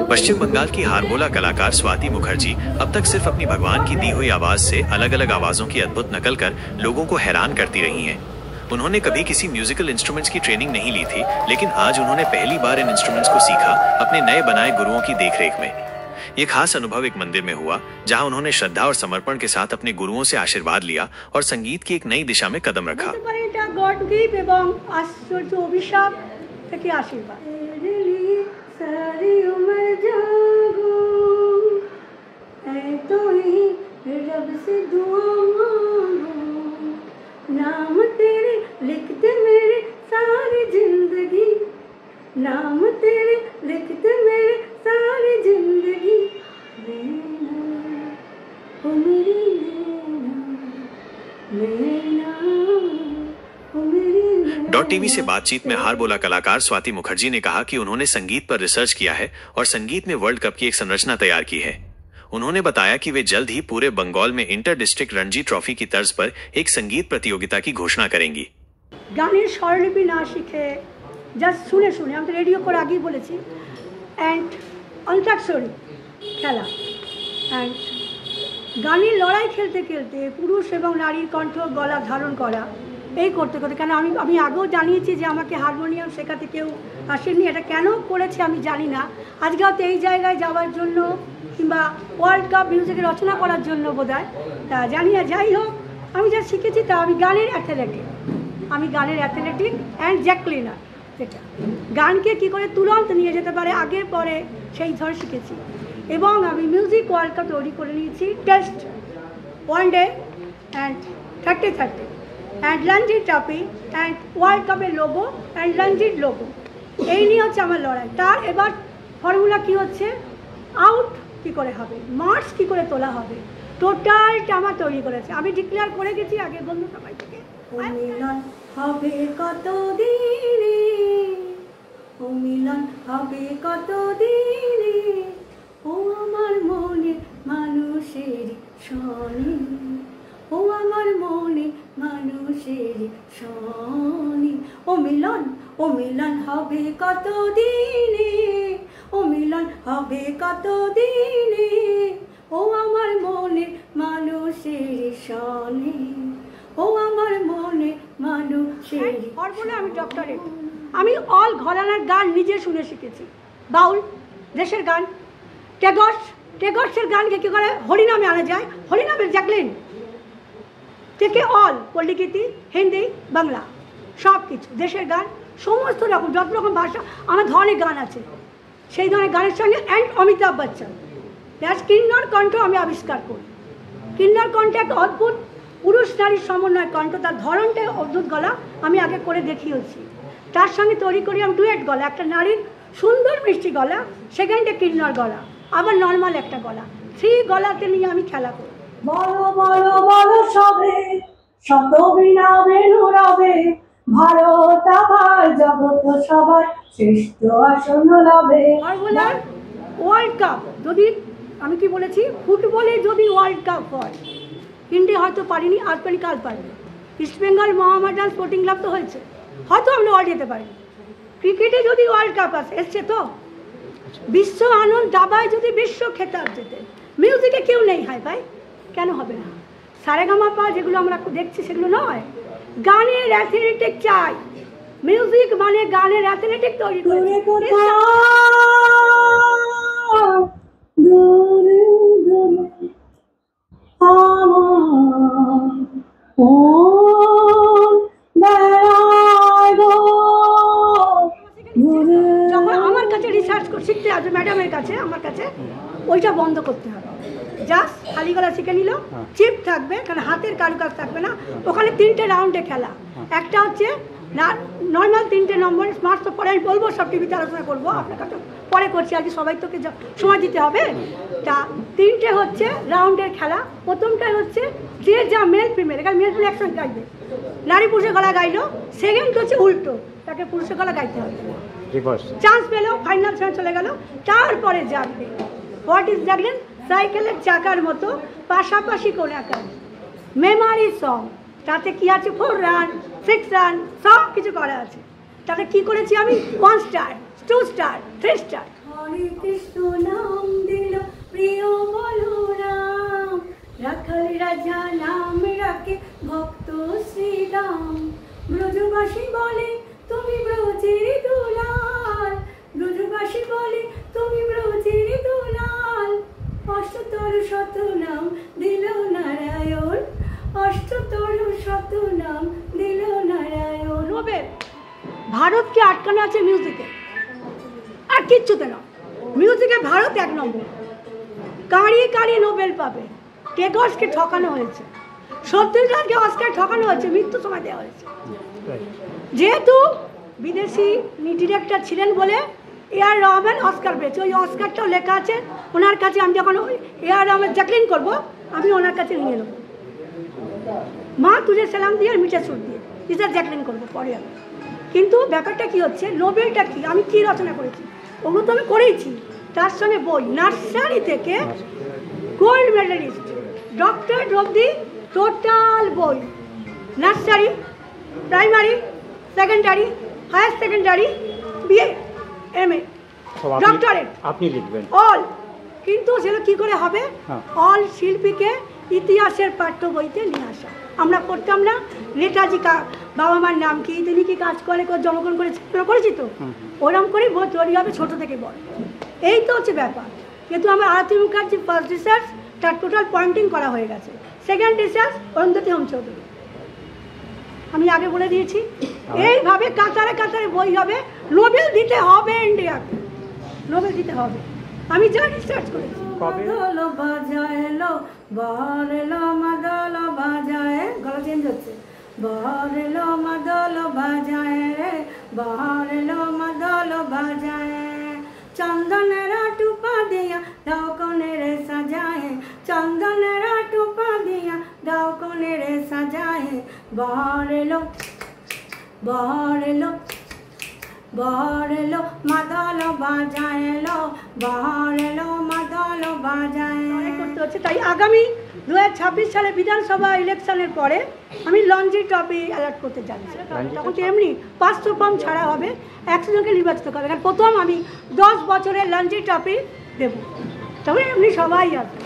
पश्चिम बंगाल की हारमोला कलाकार स्वाति मुखर्जी अब तक सिर्फ अपनी भगवान की दी हुई आवाज से अलग अलग आवाजों की अद्भुत नकल कर लोगों को हैरान करती रही हैं। उन्होंने कभी किसी म्यूजिकल इंस्ट्रूमेंट्स की ट्रेनिंग नहीं ली थी, लेकिन आज उन्होंने पहली बार इन इंस्ट्रूमेंट्स को सीखा अपने नए बनाए गुरुओं की देखरेख में। ये खास अनुभव एक मंदिर में हुआ, जहां उन्होंने श्रद्धा और समर्पण के साथ अपने गुरुओं से आशीर्वाद लिया और संगीत की एक नई दिशा में कदम रखा। नाम तेरे लिखते मेरे सारी जिंदगी, नाम तेरे लिखते मेरे सारी जिंदगी, ओ मेरी डॉट टीवी से बातचीत में हारमोला कलाकार स्वाति मुखर्जी ने कहा कि उन्होंने संगीत पर रिसर्च किया है और संगीत में वर्ल्ड कप की एक संरचना तैयार की है। उन्होंने बताया कि वे जल्द ही पूरे बंगाल में इंटर डिस्ट्रिक्ट रणजी ट्रॉफी की तर्ज पर एक संगीत प्रतियोगिता की घोषणा करेंगी। गाने स्वरलिपि ना सीखे जस्ट सुने सुने हम तो रेडियो पर आगे बोलेছি एंड अंताक्षरी खेला एंड गाने लड़ाई खेलते खेलते पुरुष एवं नारीर कण्ठ गला धारण करा এই করতে করতে কেন আমি আগেও জানিয়েছি যে আমাকে হারমোনিয়াম শেখাতে কেউ আসেনি, এটা কেন করেছে আমি জানি না। আজকে হয়তো এই জায়গায় যাওয়ার জন্য কিংবা ওয়ার্ল্ড কাপ মিউজিকে রচনা করার জন্য বোধহয়, তা জানি না। যাই হোক, আমি যা শিখেছি তা আমি গানের অ্যাথলেটিক অ্যান্ড জ্যাকলিনার, যেটা গানকে কী করে তুরন্ত নিয়ে যেতে পারে আগের পরে সেই ধরে শিখেছি। এবং আমি মিউজিক ওয়ার্ল্ড কাপ তৈরি করে নিয়েছি, test one day and 30-30 and Ranji trophy and world কাপের লোগো অ্যান্ড রঞ্জির লোগো, এই নিয়ে হচ্ছে আমার লড়াই। তার এবার ফর্মুলা কী হচ্ছে, আউট কী করে হবে, মার্কস কী করে তোলা হবে, টোটালটা আমার তৈরি করেছে। আমি ডিক্লেয়ার করে গেছি আগে বন্ধু সবাই থেকে, মিলন হবে কত দিনে, ও মিলন হবে কত দিনে, ও আমার মনে মানুষের শনি, ও আমার মনে মানুষের শনি, ও মিলন হবে কত দিনে, ও মিলন হবে কত দিনে, ও আমার মনে মানুষের শনি, ও আমার মনে মানুষের। ফর্মুলা আমি ডক্টরেট, আমি অল ঘরানার গান নিজে শুনে শিখেছি। বাউল দেশের গান, টেগর্সের গানকে কী করে হরিনামে আনা যায়, হরিনামের জ্যাকলিন থেকে অল পল্লিগীতি, হিন্দি, বাংলা সব কিছু দেশের গান, সমস্ত রকম যত রকম ভাষা আমার ধরনের গান আছে, সেই ধরনের গানের সঙ্গে অ্যান্ড অমিতাভ বচ্চন কিন্নর কণ্ঠ আমি আবিষ্কার করি। কিন্নর কণ্ঠ একটা অদ্ভুত পুরুষ নারীর সমন্বয় কণ্ঠ, তার ধরনটাই অদ্ভুত গলা আমি আগে করে দেখিয়েছি। তার সঙ্গে তৈরি করি আমি ডুয়েট গলা, একটা নারীর সুন্দর মিষ্টি গলা, সেকেন্ডে কিন্নর গলা, আবার নর্মাল একটা গলা, 3 গলাতে নিয়ে আমি খেলা করি। বড় বড় বড় সবে শত বীণা বেনু রবে, ভারত আবার জগৎ সবার শ্রেষ্ঠ আসন লবে। ফর্মুলার ওয়ার্ল্ড কাপ, যদি আমি কি বলেছি ফুটবলে যদি ওয়ার্ল্ড কাপ হয়, ইন্ডিয়া হয়তো পারিনি, কাল পারবে। East Bengal Mohammedan sporting club তো হয়েছে, হয়তো আমরা ওয়ার্ল্ড যেতে পারি। ক্রিকেটে যদি ওয়ার্ল্ড কাপ এসছে তো বিশ্ব আনন্দ দাবায় যদি বিশ্ব খেতাব যেতে, মিউজিকে কেউ নেই হাই ভাই, কেন হবে না? সারেগামাপা যেগুলো আমরা দেখছি সেগুলো নয়, গানের অ্যাথলেটিক চাই। মিউজিক মানে গানের অ্যাথলেটিক তৈরি করে। যখন আমার কাছে রিসার্চ শিখতে আসবে ম্যাডামের কাছে, আমার কাছে ওইটা বন্ধ করতে হবে। জাস্ট খালি গলা শিখে নিল, চিপ থাকবে, কারণ হাতের কারুকাজ থাকবে না। ওখানে 3টে রাউন্ডে খেলা, একটা হচ্ছে নর্মাল 3টে নম্বর, স্মার্ট তো পরে আমি বলবো, সব টিভিতে আলোচনা করবো, আপনার কাছে পরে করছি, আজকে সবাই তোকে সময় দিতে হবে। তা 3টে হচ্ছে রাউন্ডের খেলা। প্রথমটাই হচ্ছে যে যা মেল ফিমেল, এখানে মেল ফিমেল একসঙ্গে গাইবে, নারী পুরুষের গলা গাইলো। সেকেন্ড হচ্ছে উল্টো, তাকে পুরুষের গলা গাইতে হবে, চান্স পেলো, ফাইনাল চান্স চলে গেল। তারপরে জাগবে, হোয়াট ইজ জাগলেন, সাইকেলের চাকার মতো পাশাপাশি কোন আকার, মেমারি সং, তাতে কি আছে 4 রান 6 রান সব কিছু করা আছে। তাতে কি করেছি আমি 1 স্টার 2 স্টার 3 স্টার। হরে কৃষ্ণ নাম দিল প্রিয় বলরাম, রাখাল রাজা নাম রাখে ভক্ত শ্রীরাম। ব্রজবাসী বলে তুমি ব্রজের দুলাল, ব্রজবাসী বলে তুমি ব্রজের দুলাল। অষ্টতর শত নাম দিল নারায়ণ, অষ্টতর শত নাম দিল নারায়ণ। নোবেল ভারতকে আটকানো আছে মিউজিকে, আর কিচ্ছুতে না। মিউজিকে ভারত 1 নম্বর। কাঁড়িয়ে কাঁড়িয়ে নোবেল পাবে। টেগরসকে ঠকানো হয়েছে, সত্যজিৎকে অস্কার ঠকানো হয়েছে, মৃত্যু সময় দেওয়া হয়েছে। যেহেতু বিদেশি ডিরেক্টর ছিলেন বলে A.R. রহমান অস্কার পেয়েছে। ওই অস্কারটাও লেখা আছে ওনার কাছে। আমি যখন A.R. রহমান জ্যাকলিন করবো আমি ওনার কাছে নিয়ে নেবো, মা তুঝে সালাম দিয়ে মিঠে সুর দিয়ে টিচার জ্যাকলিন করবো পরে আমি। কিন্তু ব্যাপারটা কি হচ্ছে, নোবেলটা কি, আমি কি রচনা করেছি ওগুলো তো আমি করেইছি। তার সঙ্গে বই নার্সারি থেকে গোল্ড মেডেলিস্ট ডক্টরেট অবধি টোটাল বই, nursery primary secondary higher secondary BA MA doctorate আপনি লিখবেন অল। কিন্তু সেটা কি করে হবে, অল শিল্পীকে ইতিহাসের পাঠ্য বইতে নিয়ে আসা। আমরা পড়তাম না নেতাজি বাবা মার নাম কি, তিনি কি কাজ করে জনগণ করেছি তো, ওরম করে বই তৈরি হবে ছোট থেকে বড়। এই তো হচ্ছে ব্যাপার। কিন্তু আমার আরতি মুখার্জি ফার্স্ট রিসার্চ তার টোটাল পয়েন্টিং করা হয়ে গেছে। Second research Arundhati home Chowdhury, আমি আগে বলে দিয়েছি। এইভাবে কাতারে কাতারে বই হবে। নোবেল দিতে হবে ইন্ডিয়াকে, নোবেল দিতে হবে। আমি যা রিসার্চ করেছি। গলা চেঞ্জ হচ্ছে। বারলো মাদল বাজায় রে, বারলো মাদল বাজায়, চন্দনেরা টুপা দিয়া দাও কনে রে সাজায়, চন্দনেরা টুপা দিয়া দাও কনে রে সাজায়। বারলো বারলো বারলো মাদল বাজায় লো, বারলো মাদল বাজায় করতে হচ্ছে। তাই আগামী 2026 সালে বিধানসভা ইলেকশনের পরে আমি লঞ্জি ট্রফি অ্যালার্ট করতে যাচ্ছি। তখন তো এমনি 500 ফর্ম ছাড়া হবে, 100 জনকে নির্বাচিত করবে। কারণ প্রথম আমি 10 বছরের লঞ্জি ট্রফি দেবো, তবে এমনি সবাই আসবে।